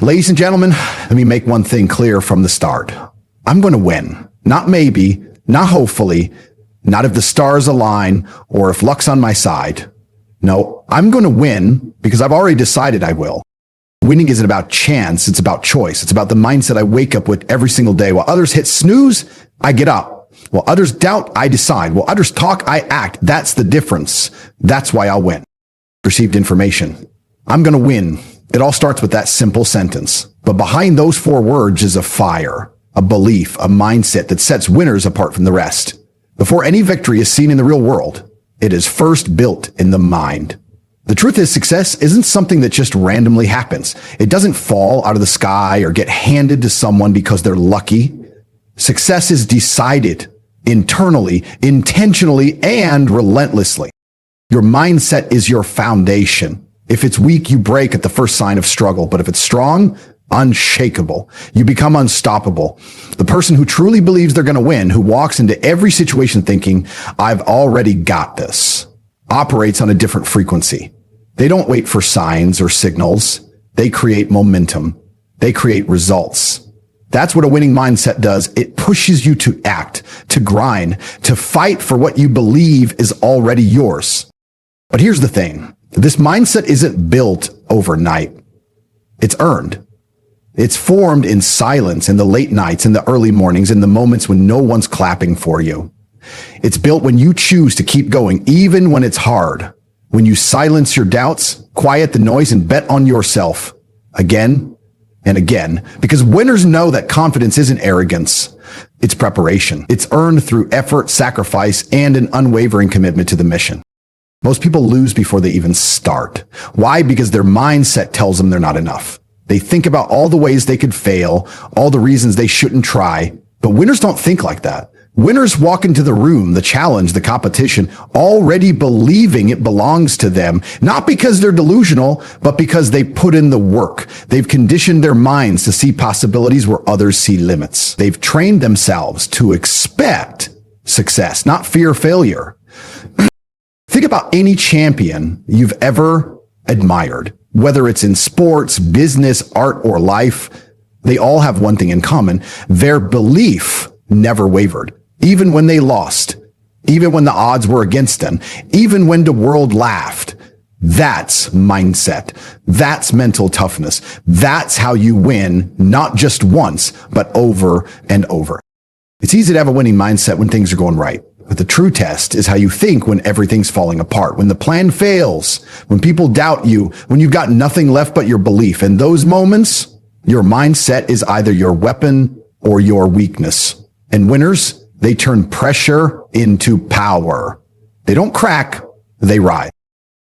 Ladies and gentlemen, let me make one thing clear from the start. I'm going to win. Not maybe, not hopefully, not if the stars align or if luck's on my side. No, I'm going to win because I've already decided I will. Winning isn't about chance, it's about choice. It's about the mindset I wake up with every single day. While others hit snooze, I get up. While others doubt, I decide. While others talk, I act. That's the difference. That's why I'll win. Received information. I'm going to win. It all starts with that simple sentence. But behind those 4 words is a fire, a belief, a mindset that sets winners apart from the rest. Before any victory is seen in the real world, it is first built in the mind. The truth is, success isn't something that just randomly happens. It doesn't fall out of the sky or get handed to someone because they're lucky. Success is decided internally, intentionally, and relentlessly. Your mindset is your foundation. If it's weak, you break at the first sign of struggle. But if it's strong, unshakable. You become unstoppable. The person who truly believes they're going to win, who walks into every situation thinking, I've already got this, operates on a different frequency. They don't wait for signs or signals. They create momentum. They create results. That's what a winning mindset does. It pushes you to act, to grind, to fight for what you believe is already yours. But here's the thing. This mindset isn't built overnight. It's earned. It's formed in silence, in the late nights, in the early mornings, in the moments when no one's clapping for you. It's built when you choose to keep going, even when it's hard. When you silence your doubts, quiet the noise, and bet on yourself again and again. Because winners know that confidence isn't arrogance. It's preparation. It's earned through effort, sacrifice, and an unwavering commitment to the mission. Most people lose before they even start. Why? Because their mindset tells them they're not enough. They think about all the ways they could fail, all the reasons they shouldn't try. But winners don't think like that. Winners walk into the room, the challenge, the competition, already believing it belongs to them, not because they're delusional, but because they put in the work. They've conditioned their minds to see possibilities where others see limits. They've trained themselves to expect success, not fear failure. Think about any champion you've ever admired, whether it's in sports, business, art, or life. They all have one thing in common. Their belief never wavered. Even when they lost, even when the odds were against them, even when the world laughed. That's mindset. That's mental toughness. That's how you win, not just once, but over and over. It's easy to have a winning mindset when things are going right. But the true test is how you think when everything's falling apart, when the plan fails, when people doubt you, when you've got nothing left but your belief. In those moments, your mindset is either your weapon or your weakness. And winners, they turn pressure into power. They don't crack, they rise.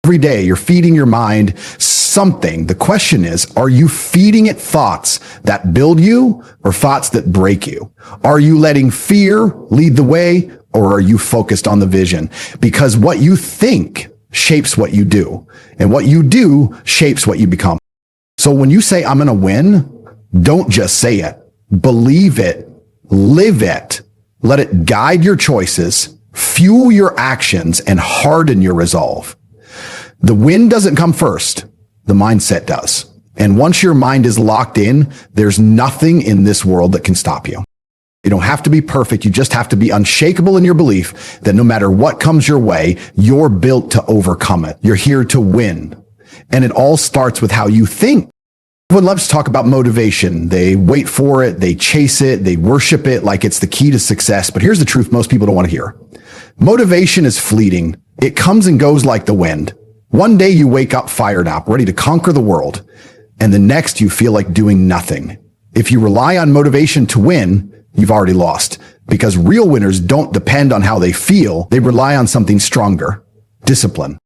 Every day you're feeding your mind something. The question is, are you feeding it thoughts that build you or thoughts that break you? Are you letting fear lead the way or are you focused on the vision? Because what you think shapes what you do, and what you do shapes what you become. So when you say, I'm going to win, don't just say it. Believe it. Live it. Let it guide your choices, fuel your actions, and harden your resolve. The win doesn't come first. The mindset does. And once your mind is locked in, there's nothing in this world that can stop you. You don't have to be perfect. You just have to be unshakable in your belief that no matter what comes your way, you're built to overcome it. You're here to win. And it all starts with how you think. Everyone loves to talk about motivation. They wait for it. They chase it. They worship it like it's the key to success. But here's the truth most people don't want to hear. Motivation is fleeting. It comes and goes like the wind. One day you wake up fired up, ready to conquer the world. And the next you feel like doing nothing. If you rely on motivation to win, you've already lost. Because real winners don't depend on how they feel. They rely on something stronger. Discipline.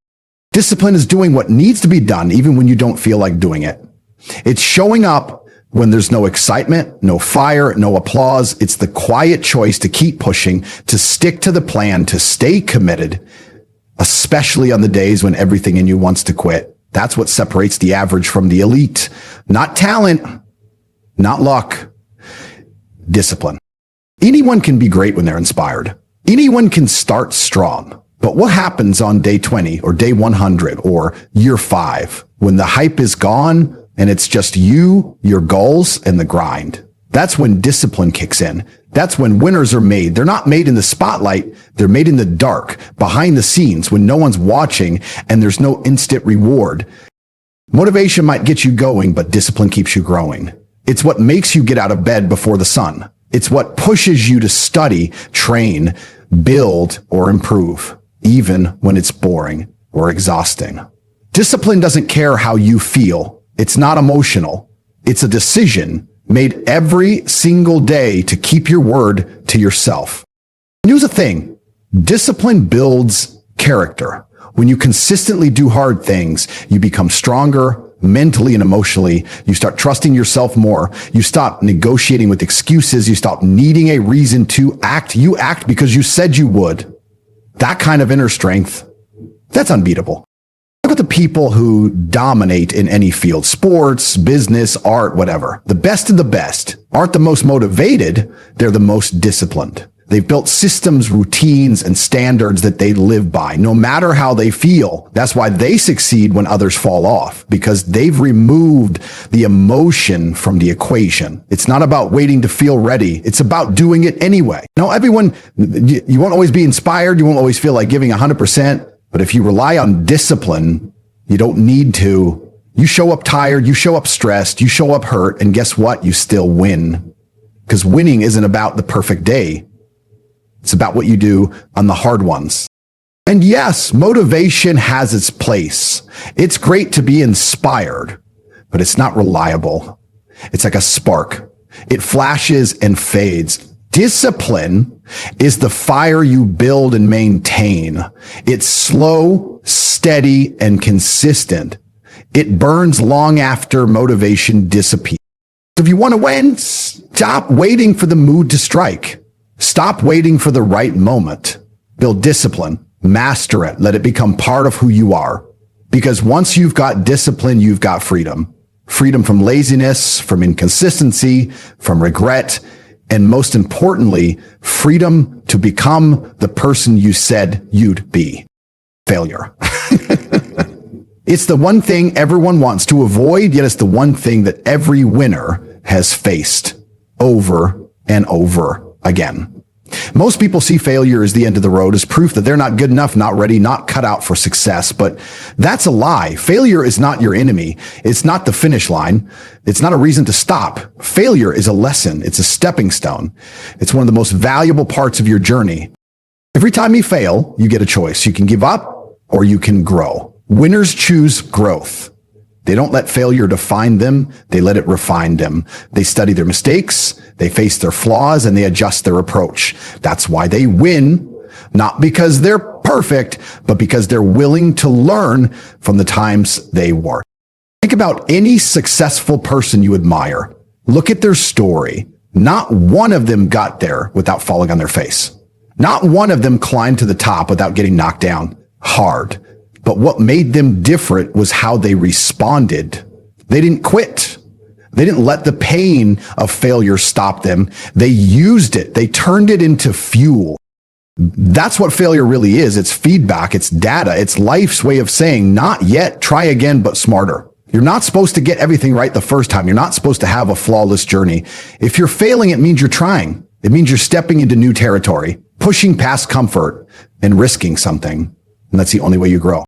Discipline is doing what needs to be done even when you don't feel like doing it. It's showing up when there's no excitement, no fire, no applause. It's the quiet choice to keep pushing, to stick to the plan, to stay committed, especially on the days when everything in you wants to quit. That's what separates the average from the elite. Not talent, not luck, discipline. Anyone can be great when they're inspired. Anyone can start strong. But what happens on day 20 or day 100 or year 5 when the hype is gone and it's just you, your goals, and the grind. That's when discipline kicks in. That's when winners are made. They're not made in the spotlight. They're made in the dark, behind the scenes, when no one's watching and there's no instant reward. Motivation might get you going, but discipline keeps you growing. It's what makes you get out of bed before the sun. It's what pushes you to study, train, build, or improve, even when it's boring or exhausting. Discipline doesn't care how you feel. It's not emotional. It's a decision made every single day to keep your word to yourself. And here's the thing. Discipline builds character. When you consistently do hard things, you become stronger mentally and emotionally. You start trusting yourself more. You stop negotiating with excuses. You stop needing a reason to act. You act because you said you would. That kind of inner strength, that's unbeatable. Look at the people who dominate in any field, sports, business, art, whatever. The best of the best aren't the most motivated. They're the most disciplined. They've built systems, routines, and standards that they live by, no matter how they feel. That's why they succeed when others fall off, because they've removed the emotion from the equation. It's not about waiting to feel ready. It's about doing it anyway. Now, everyone, you won't always be inspired. You won't always feel like giving 100%. But if you rely on discipline, you don't need to. You show up tired, you show up stressed, you show up hurt, and guess what? You still win. Because winning isn't about the perfect day. It's about what you do on the hard ones. And yes, motivation has its place. It's great to be inspired, but it's not reliable. It's like a spark. It flashes and fades. Discipline is the fire you build and maintain. It's slow, steady, and consistent. It burns long after motivation disappears. If you want to win, stop waiting for the mood to strike. Stop waiting for the right moment. Build discipline. Master it. Let it become part of who you are. Because once you've got discipline, you've got freedom. Freedom from laziness, from inconsistency, from regret, and most importantly, freedom to become the person you said you'd be. Failure. It's the one thing everyone wants to avoid, yet it's the one thing that every winner has faced over and over again. Most people see failure as the end of the road, as proof that they're not good enough, not ready, not cut out for success. But that's a lie. Failure is not your enemy. It's not the finish line. It's not a reason to stop. Failure is a lesson. It's a stepping stone. It's one of the most valuable parts of your journey. Every time you fail, you get a choice. You can give up or you can grow. Winners choose growth. They don't let failure define them. They let it refine them. They study their mistakes. They face their flaws and they adjust their approach. That's why they win, not because they're perfect, but because they're willing to learn from the times they weren't. Think about any successful person you admire. Look at their story. Not one of them got there without falling on their face. Not one of them climbed to the top without getting knocked down hard. But what made them different was how they responded. They didn't quit. They didn't let the pain of failure stop them. They used it. They turned it into fuel. That's what failure really is. It's feedback. It's data. It's life's way of saying, not yet, try again, but smarter. You're not supposed to get everything right the first time. You're not supposed to have a flawless journey. If you're failing, it means you're trying. It means you're stepping into new territory, pushing past comfort and risking something. And that's the only way you grow.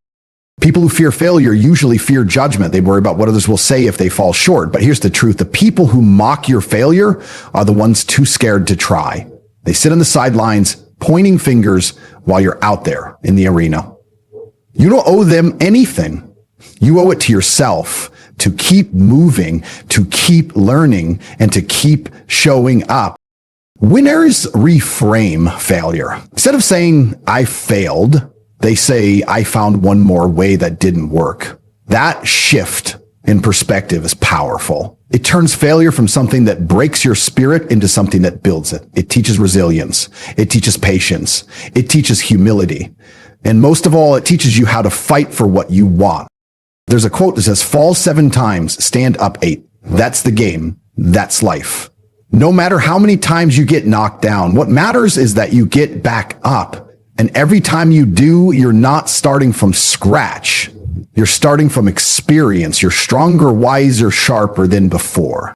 People who fear failure usually fear judgment. They worry about what others will say if they fall short. But here's the truth. The people who mock your failure are the ones too scared to try. They sit on the sidelines, pointing fingers while you're out there in the arena. You don't owe them anything. You owe it to yourself to keep moving, to keep learning, and to keep showing up. Winners reframe failure. Instead of saying, I failed, they say, I found one more way that didn't work. That shift in perspective is powerful. It turns failure from something that breaks your spirit into something that builds it. It teaches resilience. It teaches patience. It teaches humility. And most of all, it teaches you how to fight for what you want. There's a quote that says, fall 7 times, stand up 8. That's the game. That's life. No matter how many times you get knocked down, what matters is that you get back up. And every time you do, you're not starting from scratch. You're starting from experience. You're stronger, wiser, sharper than before.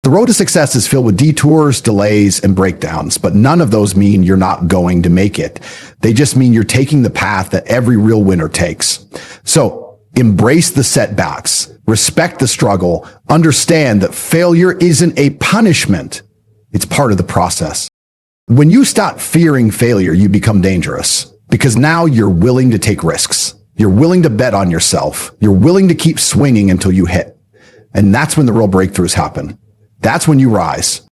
The road to success is filled with detours, delays, and breakdowns, but none of those mean you're not going to make it. They just mean you're taking the path that every real winner takes. So embrace the setbacks, respect the struggle, understand that failure isn't a punishment. It's part of the process. When you stop fearing failure, you become dangerous because now you're willing to take risks. You're willing to bet on yourself. You're willing to keep swinging until you hit. And that's when the real breakthroughs happen. That's when you rise.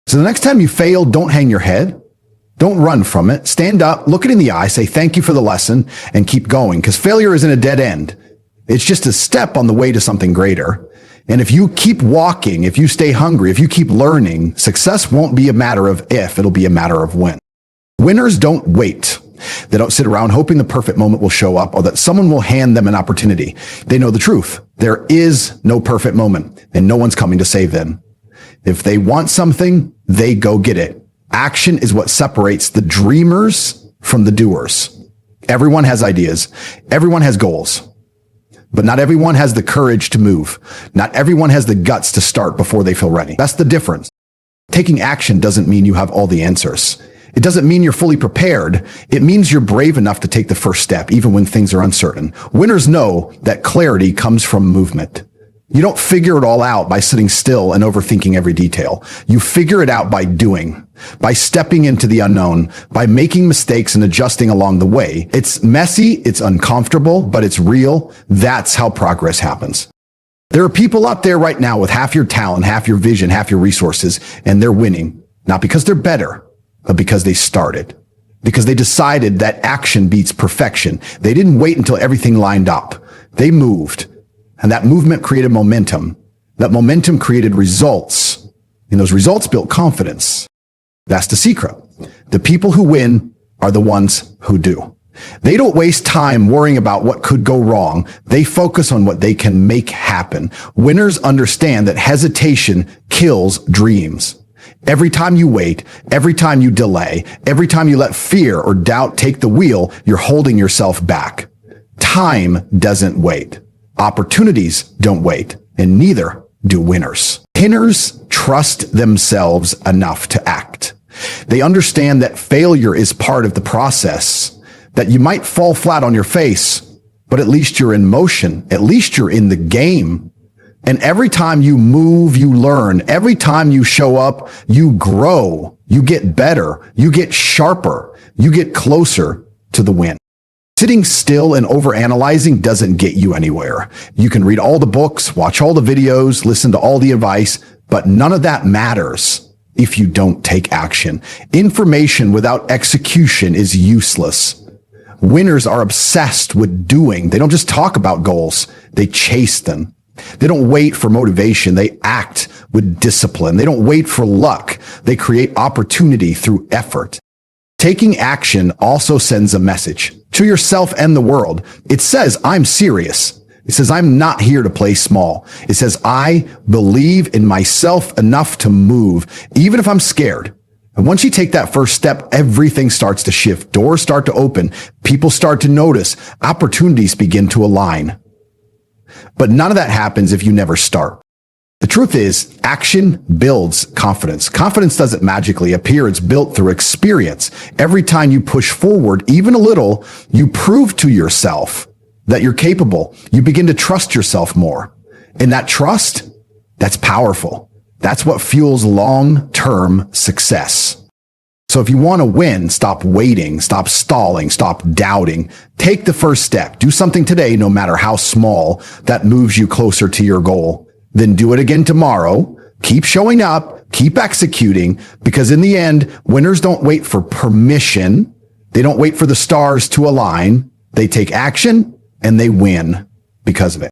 So the next time you fail, don't hang your head. Don't run from it. Stand up, look it in the eye, say thank you for the lesson, and keep going. Because failure isn't a dead end. It's just a step on the way to something greater. And if you keep walking, if you stay hungry, if you keep learning, success won't be a matter of if, it'll be a matter of when. Winners don't wait. They don't sit around hoping the perfect moment will show up or that someone will hand them an opportunity. They know the truth. There is no perfect moment, and no one's coming to save them. If they want something, they go get it. Action is what separates the dreamers from the doers. Everyone has ideas. Everyone has goals. But not everyone has the courage to move. Not everyone has the guts to start before they feel ready. That's the difference. Taking action doesn't mean you have all the answers. It doesn't mean you're fully prepared. It means you're brave enough to take the first step, even when things are uncertain. Winners know that clarity comes from movement. You don't figure it all out by sitting still and overthinking every detail. You figure it out by doing, by stepping into the unknown, by making mistakes and adjusting along the way. It's messy, it's uncomfortable, but it's real. That's how progress happens. There are people out there right now with half your talent, half your vision, half your resources, and they're winning. Not because they're better, but because they started. Because they decided that action beats perfection. They didn't wait until everything lined up. They moved. And that movement created momentum. That momentum created results. And those results built confidence. That's the secret. The people who win are the ones who do. They don't waste time worrying about what could go wrong. They focus on what they can make happen. Winners understand that hesitation kills dreams. Every time you wait, every time you delay, every time you let fear or doubt take the wheel, you're holding yourself back. Time doesn't wait. Opportunities don't wait, and neither do winners. Winners trust themselves enough to act. They understand that failure is part of the process, that you might fall flat on your face, but at least you're in motion. At least you're in the game. And every time you move, you learn. Every time you show up, you grow. You get better. You get sharper. You get closer to the win. Sitting still and overanalyzing doesn't get you anywhere. You can read all the books, watch all the videos, listen to all the advice, but none of that matters if you don't take action. Information without execution is useless. Winners are obsessed with doing. They don't just talk about goals, they chase them. They don't wait for motivation. They act with discipline. They don't wait for luck. They create opportunity through effort. Taking action also sends a message to yourself and the world. It says, I'm serious. It says, I'm not here to play small. It says, I believe in myself enough to move, even if I'm scared. And once you take that first step, everything starts to shift. Doors start to open. People start to notice. Opportunities begin to align. But none of that happens if you never start. The truth is, action builds confidence. Confidence doesn't magically appear. It's built through experience. Every time you push forward, even a little, you prove to yourself that you're capable. You begin to trust yourself more. And that trust, that's powerful. That's what fuels long-term success. So if you want to win, stop waiting, stop stalling, stop doubting. Take the first step. Do something today, no matter how small, that moves you closer to your goal. Then do it again tomorrow. Keep showing up, keep executing, because in the end, winners don't wait for permission. They don't wait for the stars to align. They take action and they win because of it.